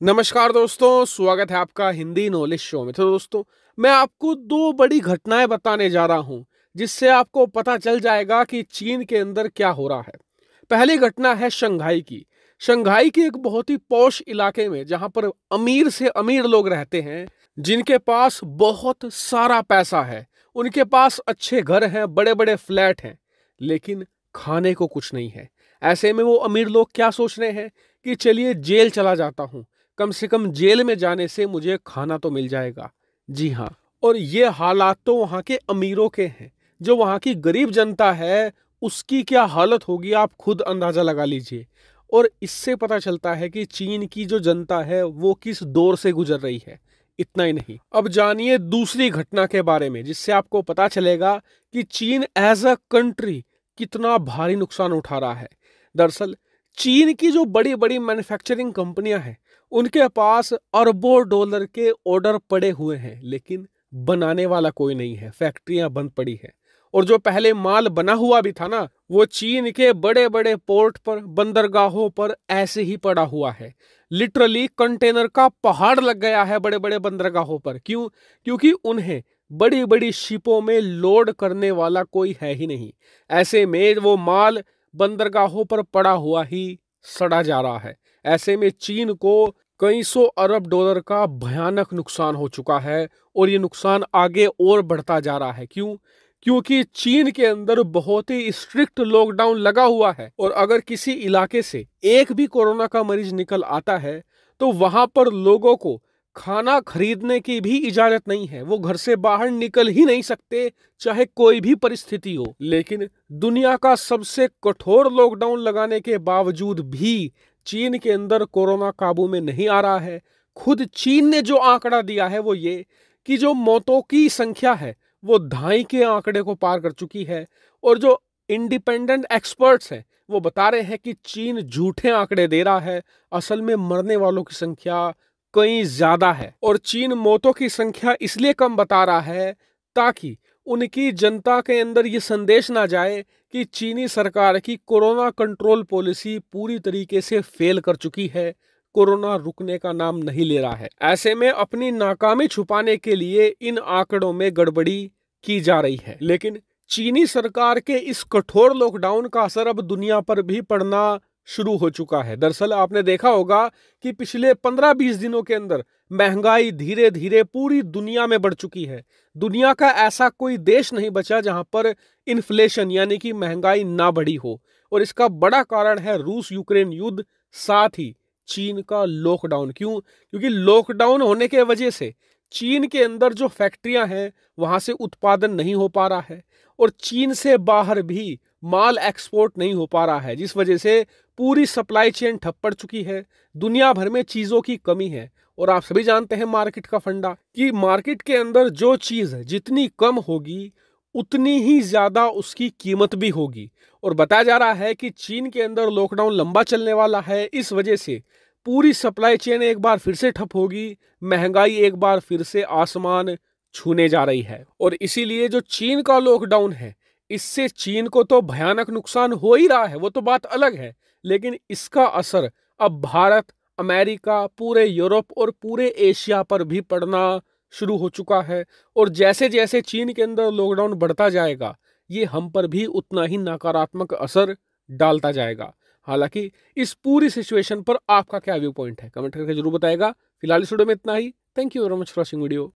नमस्कार दोस्तों, स्वागत है आपका हिंदी नॉलेज शो में। तो दोस्तों, मैं आपको दो बड़ी घटनाएं बताने जा रहा हूं, जिससे आपको पता चल जाएगा कि चीन के अंदर क्या हो रहा है। पहली घटना है शंघाई की। शंघाई के एक बहुत ही पॉश इलाके में, जहां पर अमीर से अमीर लोग रहते हैं, जिनके पास बहुत सारा पैसा है, उनके पास अच्छे घर हैं, बड़े बड़े फ्लैट हैं, लेकिन खाने को कुछ नहीं है। ऐसे में वो अमीर लोग क्या सोच रहे हैं कि चलिए जेल चला जाता हूं, कम से कम जेल में जाने से मुझे खाना तो मिल जाएगा। जी हाँ, और ये हालात तो वहाँ के अमीरों के हैं। जो वहाँ की गरीब जनता है, उसकी क्या हालत होगी आप खुद अंदाजा लगा लीजिए। और इससे पता चलता है कि चीन की जो जनता है वो किस दौर से गुजर रही है। इतना ही नहीं, अब जानिए दूसरी घटना के बारे में, जिससे आपको पता चलेगा कि चीन एज अ कंट्री कितना भारी नुकसान उठा रहा है। दरअसल चीन की जो बड़ी बड़ी मैन्युफैक्चरिंग कंपनियां हैं, उनके पास अरबों डॉलर के ऑर्डर पड़े हुए हैं, लेकिन बनाने वाला कोई नहीं है, फैक्ट्रियां बंद पड़ी है। और जो पहले माल बना हुआ भी था ना, वो चीन के बड़े बड़े पोर्ट पर, बंदरगाहों पर ऐसे ही पड़ा हुआ है। लिटरली कंटेनर का पहाड़ लग गया है बड़े बड़े बंदरगाहों पर। क्यों? क्योंकि उन्हें बड़ी बड़ी शिपों में लोड करने वाला कोई है ही नहीं। ऐसे में वो माल बंदरगाहों पर पड़ा हुआ ही सड़ा जा रहा है। ऐसे में चीन को कई सौ अरब डॉलर का भयानक नुकसान हो चुका है, और ये नुकसान आगे और बढ़ता जा रहा है। क्यों? क्योंकि चीन के अंदर बहुत ही स्ट्रिक्ट लॉकडाउन लगा हुआ है, और अगर किसी इलाके से एक भी कोरोना का मरीज निकल आता है, तो वहां पर लोगों को खाना खरीदने की भी इजाजत नहीं है। वो घर से बाहर निकल ही नहीं सकते, चाहे कोई भी परिस्थिति हो। लेकिन दुनिया का सबसे कठोर लॉकडाउन लगाने के बावजूद भी चीन के अंदर कोरोना काबू में नहीं आ रहा है। खुद चीन ने जो आंकड़ा दिया है वो ये कि जो मौतों की संख्या है वो 2.5 के आंकड़े को पार कर चुकी है। और जो इंडिपेंडेंट एक्सपर्ट्स हैं वो बता रहे हैं कि चीन झूठे आंकड़े दे रहा है। असल में मरने वालों की संख्या कहीं ज्यादा है, और चीन मौतों की संख्या इसलिए कम बता रहा है ताकि उनकी जनता के अंदर ये संदेश ना जाए कि चीनी सरकार की कोरोना कंट्रोल पॉलिसी पूरी तरीके से फेल कर चुकी है, कोरोना रुकने का नाम नहीं ले रहा है। ऐसे में अपनी नाकामी छुपाने के लिए इन आंकड़ों में गड़बड़ी की जा रही है। लेकिन चीनी सरकार के इस कठोर लॉकडाउन का असर अब दुनिया पर भी पड़ना शुरू हो चुका है। दरअसल आपने देखा होगा कि पिछले 15-20 दिनों के अंदर महंगाई धीरे धीरे पूरी दुनिया में बढ़ चुकी है। दुनिया का ऐसा कोई देश नहीं बचा जहां पर इन्फ्लेशन यानी कि महंगाई ना बढ़ी हो। और इसका बड़ा कारण है रूस यूक्रेन युद्ध, साथ ही चीन का लॉकडाउन। क्यों? क्योंकि लॉकडाउन होने के वजह से चीन के अंदर जो फैक्ट्रियां हैं वहां से उत्पादन नहीं हो पा रहा है, और चीन से बाहर भी माल एक्सपोर्ट नहीं हो पा रहा है, जिस वजह से पूरी सप्लाई चेन ठप पड़ चुकी है। दुनिया भर में चीजों की कमी है। और आप सभी जानते हैं मार्केट का फंडा, कि मार्केट के अंदर जो चीज जितनी कम होगी उतनी ही ज्यादा उसकी कीमत भी होगी। और बताया जा रहा है कि चीन के अंदर लॉकडाउन लंबा चलने वाला है। इस वजह से पूरी सप्लाई चेन एक बार फिर से ठप होगी, महंगाई एक बार फिर से आसमान छूने जा रही है। और इसीलिए जो चीन का लॉकडाउन है, इससे चीन को तो भयानक नुकसान हो ही रहा है, वो तो बात अलग है, लेकिन इसका असर अब भारत, अमेरिका, पूरे यूरोप और पूरे एशिया पर भी पड़ना शुरू हो चुका है। और जैसे जैसे चीन के अंदर लॉकडाउन बढ़ता जाएगा, ये हम पर भी उतना ही नकारात्मक असर डालता जाएगा। हालांकि इस पूरी सिचुएशन पर आपका क्या व्यू पॉइंट है, कमेंट करके जरूर बताएगा। फिलहाल इस वीडियो में इतना ही। Thank you very much for watching video.